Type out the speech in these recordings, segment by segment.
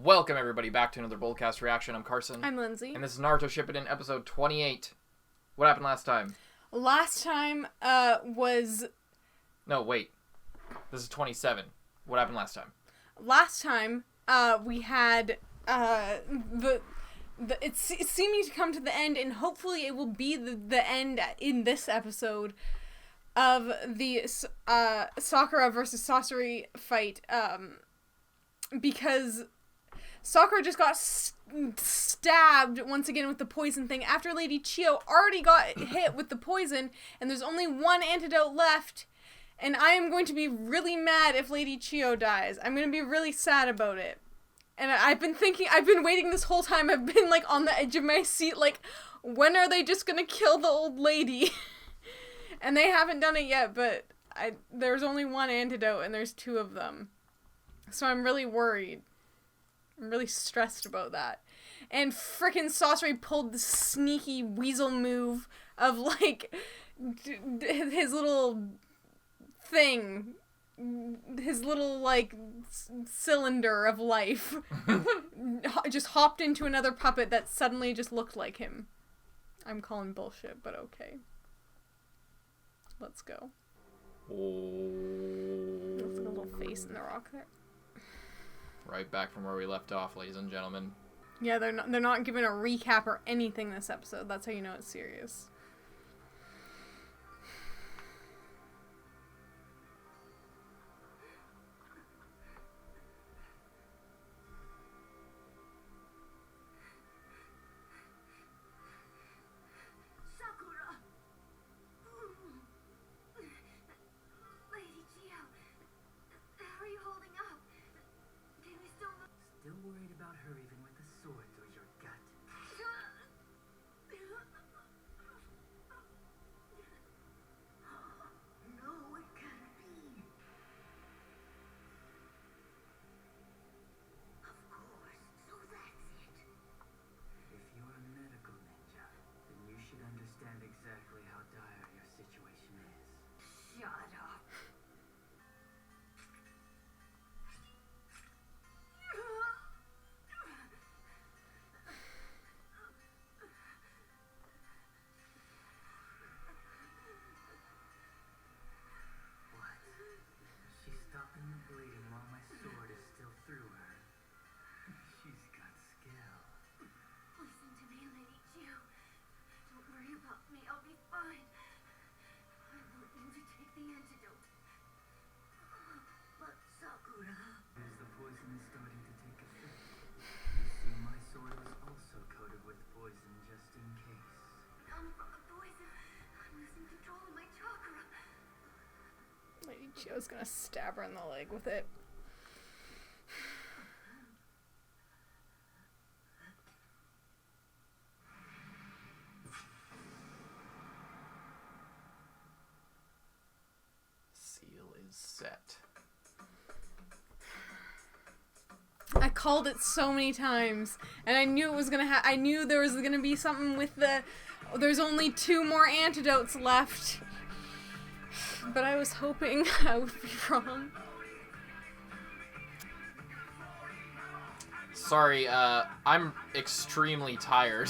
Welcome everybody back to another Boldcast reaction. I'm Carson. I'm Lindsay. And this is Naruto Shippuden episode 28. What happened last time? Last time was... No, wait. This is 27. What happened last time? Last time we had it's seeming to come to the end, and hopefully it will be the end in this episode of the Sakura versus Sasori fight, because Sakura just got stabbed once again with the poison thing after Lady Chiyo already got hit with the poison, and there's only one antidote left, and I am going to be really mad if Lady Chiyo dies. I'm going to be really sad about it. And I've been waiting this whole time. I've been like on the edge of my seat, like, when are they just going to kill the old lady? And they haven't done it yet, but there's only one antidote and there's two of them. So I'm really worried. I'm really stressed about that. And frickin' Sasori pulled the sneaky weasel move of, like, his little thing. His little, like, cylinder of life. Just hopped into another puppet that suddenly just looked like him. I'm calling bullshit, but okay. Let's go. Looks like a little face in the rock there. Right back from where we left off, ladies and gentlemen. Yeah, they're not giving a recap or anything this episode. That's how you know it's serious. Sakura! Lady Chiyo, how are you holding up? Can you still move? Still worried about her even with the sword through your gut. No, it can't be. Of course, so that's it. If you're a medical ninja, then you should understand exactly how dire your situation is. Shut up. What? She's stopping the bleeding while my sword is still through her. She's got skill. Listen to me, Lady Chiyo. Don't worry about me. I'll be fine. I want you to take the antidote. But Sakura... As the poison is starting to take effect, you see my sword was also coated with poison just in case. From the poison, I'm losing control of my chakra. Lady Chiyo's gonna stab her in the leg with it. Seal is set. I called it so many times, and I knew it was gonna I knew there was gonna be something with there's only 2 more antidotes left. But I was hoping I would be wrong. Sorry, I'm extremely tired.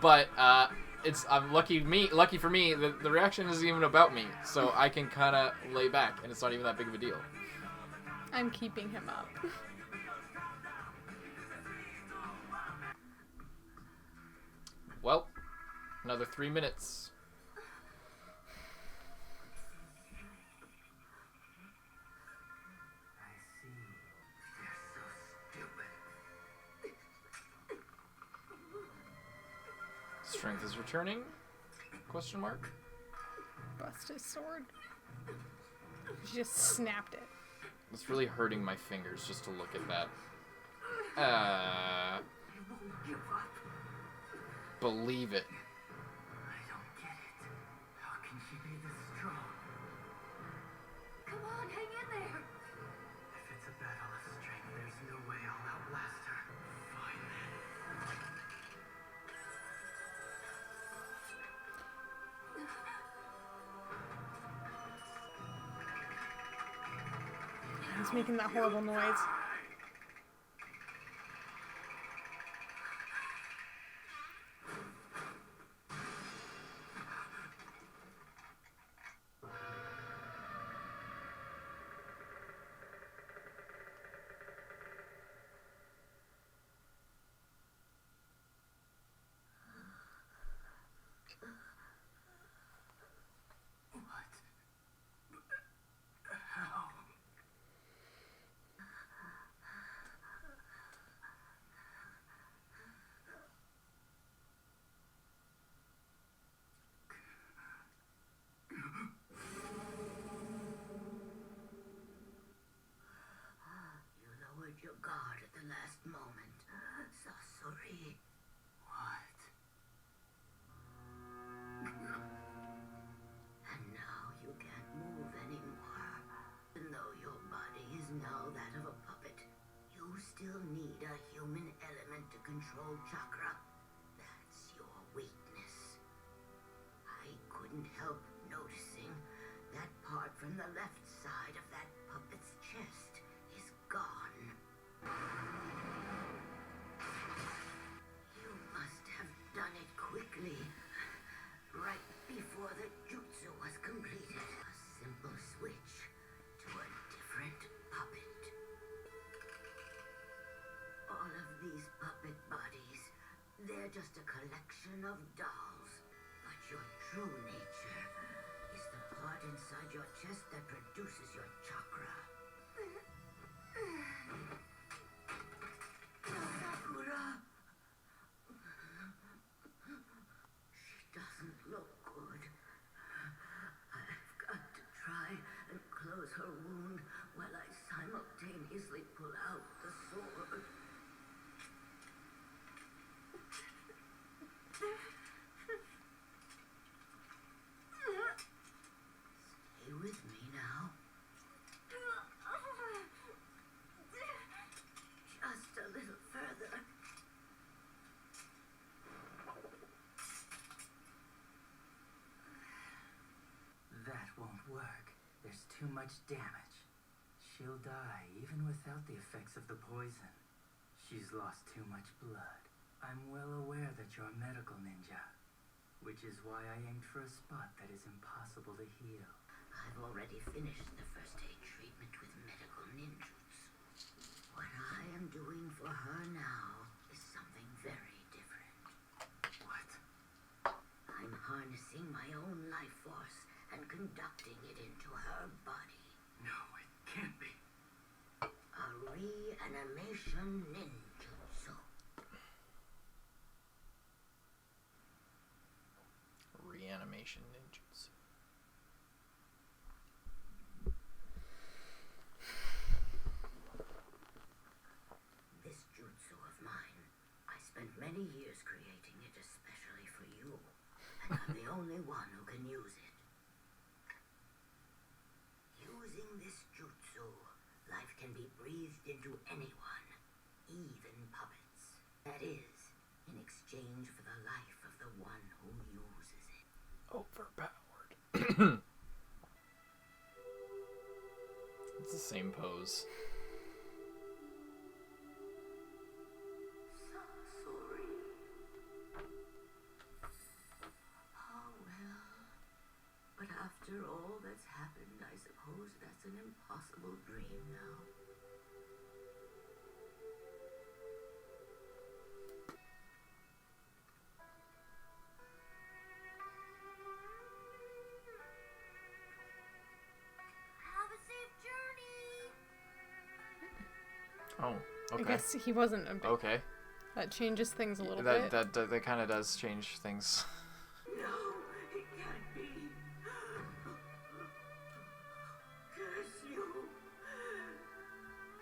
But, lucky for me, the reaction isn't even about me. So I can kinda lay back, and it's not even that big of a deal. I'm keeping him up. Well, another 3 minutes. I see. They're so stupid. Strength is returning? Question mark? Bust his sword. She just snapped it. It's really hurting my fingers just to look at that. You won't give up. Believe it. I don't get it. How can she be this strong? Come on, hang in there. If it's a battle of strength, there's no way I'll outlast her. Fine then. He's making that horrible noise. human element to control chakra. That's your weakness. I couldn't help noticing that part from the left side of that puppet's chest is gone. You must have done it quickly, right before the jutsu was completed. A simple switch to a different puppet. All of these puppet bodies, they're just a collection of dolls. But your true nature is the part inside your chest that produces your chakra. Sakura! She doesn't look good. I've got to try and close her wound while I simultaneously pull out the sword. Stay with me now. Just a little further. That won't work. There's too much damage. She'll die even without the effects of the poison. She's lost too much blood. I'm well aware that you're a medical ninja, which is why I aimed for a spot that is impossible to heal. I've already finished the first aid treatment with medical ninjutsu. What I am doing for her now is something very different. What? I'm harnessing my own life force and conducting it into her body. No, it can't be. A reanimation ninjutsu. Reanimation ninjutsu. This jutsu of mine, I spent many years creating it especially for you, and I'm the only one who can use it. Using this jutsu, life can be breathed into anyone, even puppets. That is, in exchange for the life of the one who uses it. Overpowered. It's the same pose. Sasori. Oh well. But after all that's happened, I suppose that's an impossible dream now. Have a safe journey. Oh, I okay. guess he wasn't a bit. Okay. That changes things a little That bit. that kind of does change things. No, it can't be. Curse you.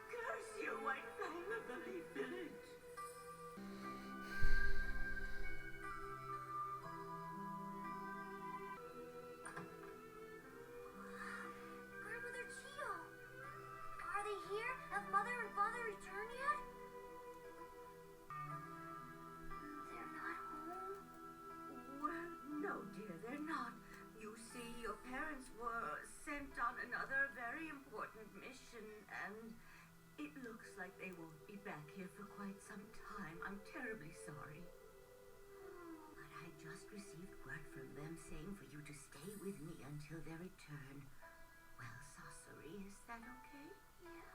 Curse you, White Fang of the Leaf Village. Grandmother Chio. Are they here? Have Mother and Father returned yet? They're not home? Well, no, dear, they're not. You see, your parents were sent on another very important mission, and it looks like they won't be back here for quite some time. I'm terribly sorry. But I just received word from them saying for you to stay with me until their return. Well, Sasori, is that okay? Yeah.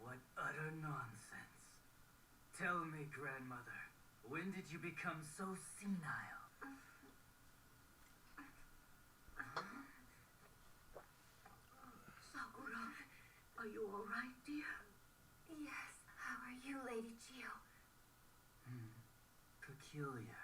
What utter nonsense. Tell me, grandmother, when did you become so senile? Sakura, are you all right, dear? Yes. How are you, Lady Chio? peculiar.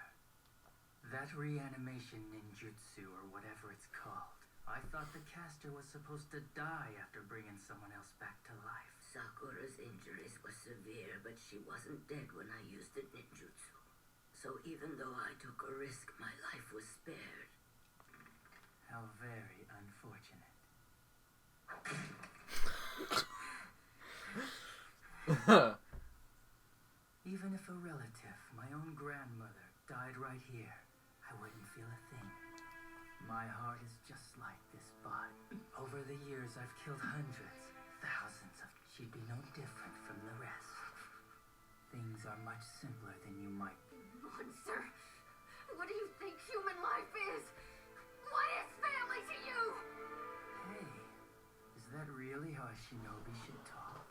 That reanimation ninjutsu, or whatever it's called, I thought the caster was supposed to die after bringing someone else back to life. Sakura's injuries were severe, but she wasn't dead when I used the ninjutsu. So even though I took a risk, my life was spared. How very unfortunate. Even if a relative, my own grandmother, died right here, I wouldn't feel a thing. My heart is just like this body. Over the years, I've killed hundreds, thousands of... She'd be no different from the rest. Things are much simpler than you might... Monster! What do you think human life is? What is family to you? Hey, is that really how a shinobi should talk?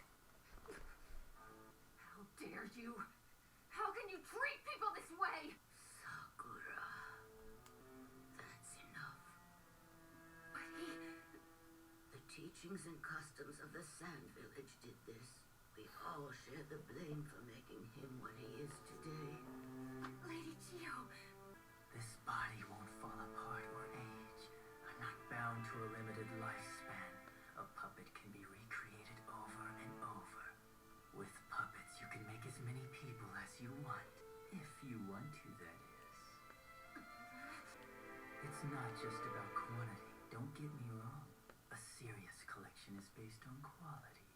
How dare you? How can you treat people this way? Sakura. That's enough. But he... The teachings and customs of the Sand Village did this. We all share the blame for making him what he is today. Lady Chio... This body won't fall apart or age. I'm not bound to a limited lifespan. A puppet can be recreated over and over. With puppets, you can make as many people as you want. If you want to, that is. It's not just about quantity. Don't get me wrong. A serious collection is based on quality.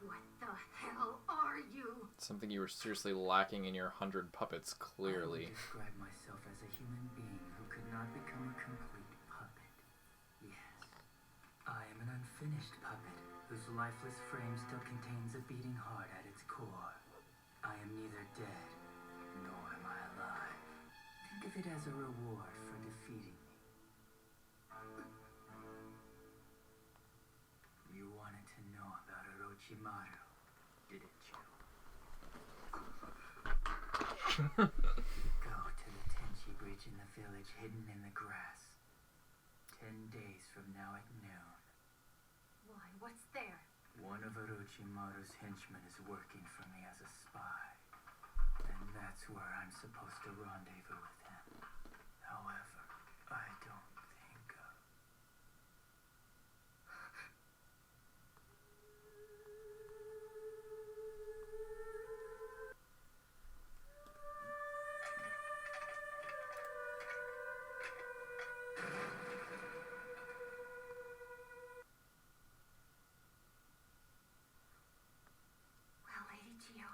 What the hell are you? Something you were seriously lacking in your 100 puppets, I clearly. would describe myself as a human being who could not become a complete puppet. Yes, I am an unfinished puppet whose lifeless frame still contains a beating heart at its core. I am neither dead, nor am I alive. Think of it as a reward for defeating me. You wanted to know about Orochimaru, didn't you? Go to the Tenchi Bridge in the village hidden in the grass. 10 days from now at noon. Why, what's there? One of Orochimaru's henchmen is working for me as a spy. And that's where I'm supposed to rendezvous with him. However, I don't think Well, Lady Chio,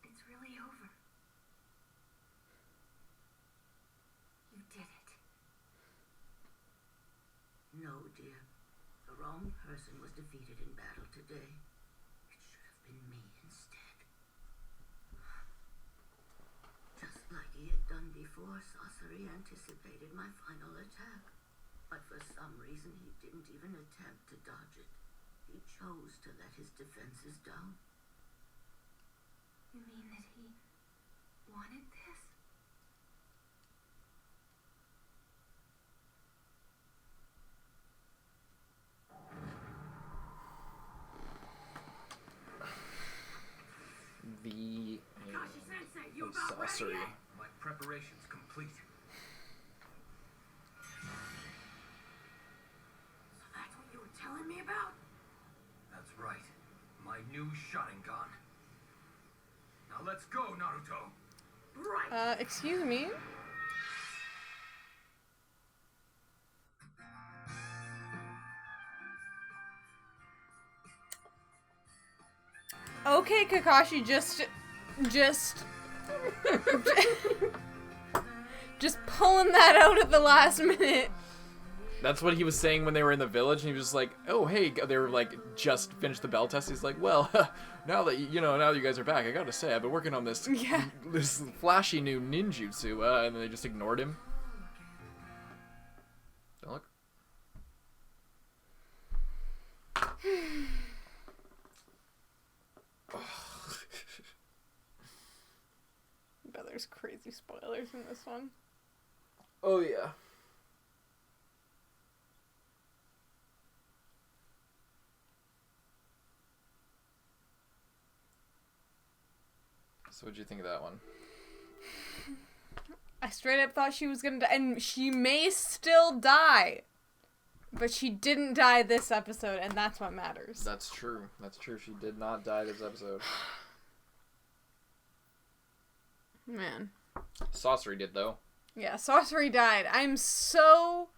it's really over. You did it. No, dear. The wrong person was defeated in battle today. It should have been me instead. Just like he had done before, Sasori anticipated my final attack. But for some reason, he didn't even attempt to dodge it. He chose to let his defenses down. You mean that he wanted this? The Kashi-sensei, you of about ready Sasori. yet? My preparation's complete. So that's what you were telling me about? That's right. My new Sharingan. Now let's go, Naruto. Right. Excuse me? Okay, Kakashi, just pulling that out at the last minute. That's what he was saying when they were in the village, and he was like, "Oh, hey," they were like just finished the bell test. He's like, "Well, now that now that you guys are back, I gotta say, I've been working on this this flashy new ninjutsu," and then they just ignored him. Don't look. But there's crazy spoilers in this one. Oh yeah. So what'd you think of that one? I straight up thought she was gonna die, and she may still die. But she didn't die this episode, and that's what matters. That's true. That's true. She did not die this episode. Man. Sasori did, though. Yeah, Sasori died. I'm so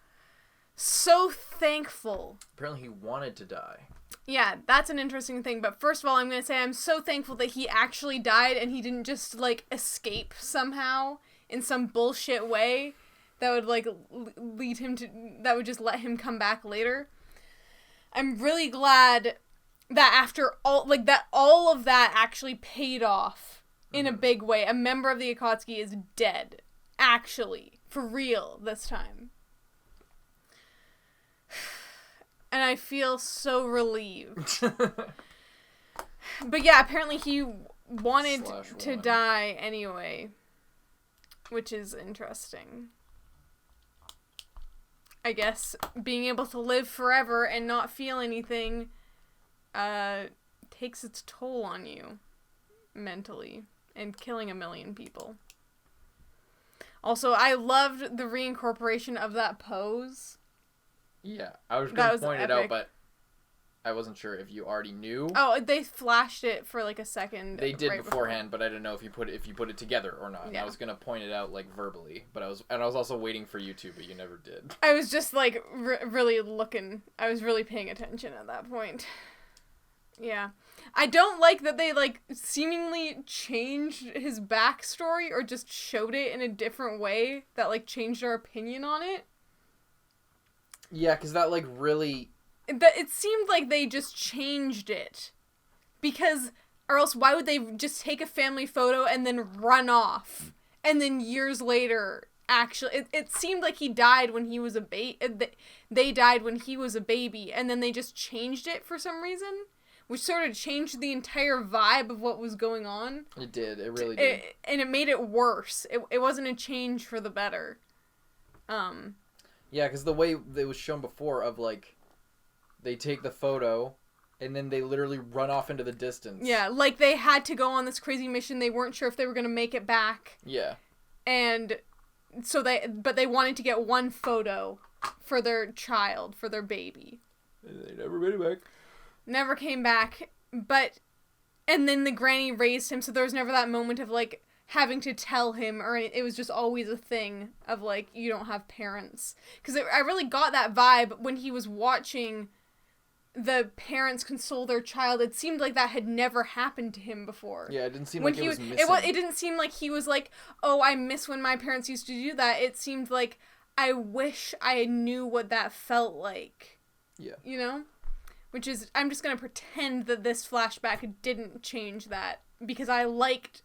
thankful. Apparently he wanted to die. Yeah, that's an interesting thing. But first of all, I'm going to say I'm so thankful that he actually died and he didn't just, like, escape somehow in some bullshit way that would, like, lead him to... that would just let him come back later. I'm really glad that after all... like, that all of that actually paid off in a big way. A member of the Akatsuki is dead. Actually. For real this time. And I feel so relieved. But yeah, apparently he wanted to die anyway. Which is interesting. I guess being able to live forever and not feel anything takes its toll on you mentally. And killing 1 million people. Also, I loved the reincorporation of that pose. Yeah, I was going to point it out, but I wasn't sure if you already knew. Oh, they flashed it for like a second. They did beforehand, but I didn't know if you put it together or not. Yeah. I was going to point it out like verbally, but I was also waiting for you to, but you never did. I was just like really looking. I was really paying attention at that point. Yeah. I don't like that they like seemingly changed his backstory or just showed it in a different way that like changed our opinion on it. Yeah, because that like really... It seemed like they just changed it. Because, or else why would they just take a family photo and then run off? And then years later, actually, it seemed like he died when he was a baby. They died when he was a baby, and then they just changed it for some reason. Which sort of changed the entire vibe of what was going on. It did. It really did. And it made it worse. It wasn't a change for the better. Yeah, because the way it was shown before of, like, they take the photo, and then they literally run off into the distance. Yeah, like they had to go on this crazy mission. They weren't sure if they were going to make it back. Yeah. And so but they wanted to get one photo for their child, for their baby. And they never made it back. Never came back, and then the granny raised him, so there was never that moment of, like, having to tell him, or it was just always a thing of, like, you don't have parents. Because I really got that vibe when he was watching the parents console their child. It seemed like that had never happened to him before. Yeah, it didn't seem like it was missing. It didn't seem like he was like, oh, I miss when my parents used to do that. It seemed like, I wish I knew what that felt like. Yeah. You know? Which is, I'm just going to pretend that this flashback didn't change that. Because I liked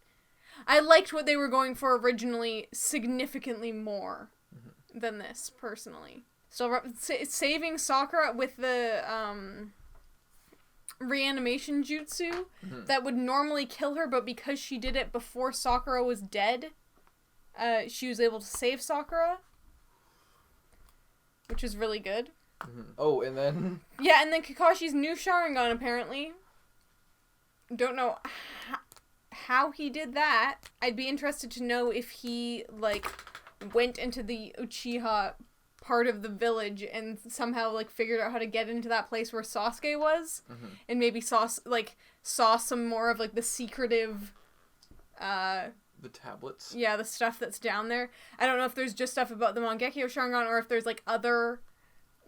what they were going for originally significantly more than this, personally. So, saving Sakura with the reanimation jutsu that would normally kill her, but because she did it before Sakura was dead, she was able to save Sakura. Which is really good. Oh, and then... Yeah, and then Kakashi's new Sharingan, apparently. Don't know how he did that. I'd be interested to know if he, like, went into the Uchiha part of the village and somehow, like, figured out how to get into that place where Sasuke was. And maybe saw some more of, like, the secretive... the tablets? Yeah, the stuff that's down there. I don't know if there's just stuff about the Mangekyo Sharingan or if there's, like, other...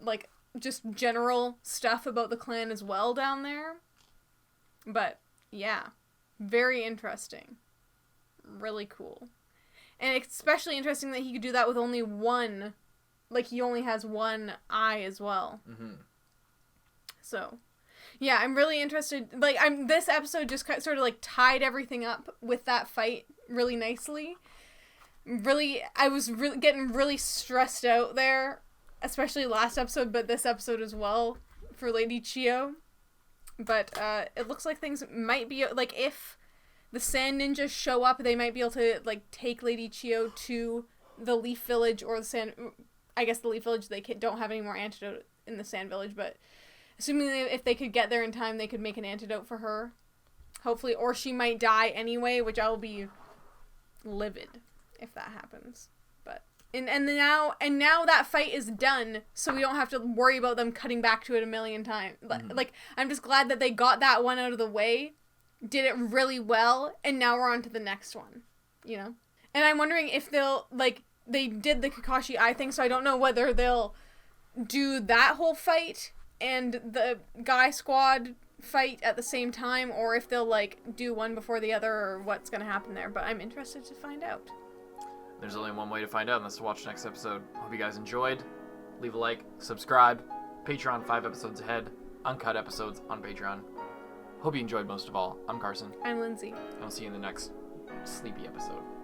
like, just general stuff about the clan as well down there. But, yeah. Very interesting. Really cool. And especially interesting that he could do that with only one. Like, he only has one eye as well. So, yeah, I'm really interested. Like, this episode just sort of, like, tied everything up with that fight really nicely. I was getting really stressed out there. Especially last episode, but this episode as well, for Lady Chiyo. But, it looks like things might be, like, if the Sand Ninjas show up, they might be able to, like, take Lady Chiyo to the Leaf Village, or I guess the Leaf Village, they don't have any more antidote in the Sand Village, but assuming if they could get there in time, they could make an antidote for her. Hopefully, or she might die anyway, which I'll be livid if that happens. But now that fight is done, so we don't have to worry about them cutting back to it a million times. Like, I'm just glad that they got that one out of the way, did it really well, and now we're on to the next one, you know? And I'm wondering if they'll, like, they did the Kakashi Eye thing, so I don't know whether they'll do that whole fight and the Guy Squad fight at the same time, or if they'll, like, do one before the other, or what's gonna happen there, but I'm interested to find out. There's only one way to find out, and that's to watch next episode. Hope you guys enjoyed. Leave a like, subscribe. Patreon 5 episodes ahead. Uncut episodes on Patreon. Hope you enjoyed most of all. I'm Carson. I'm Lindsay. And I'll see you in the next sleepy episode.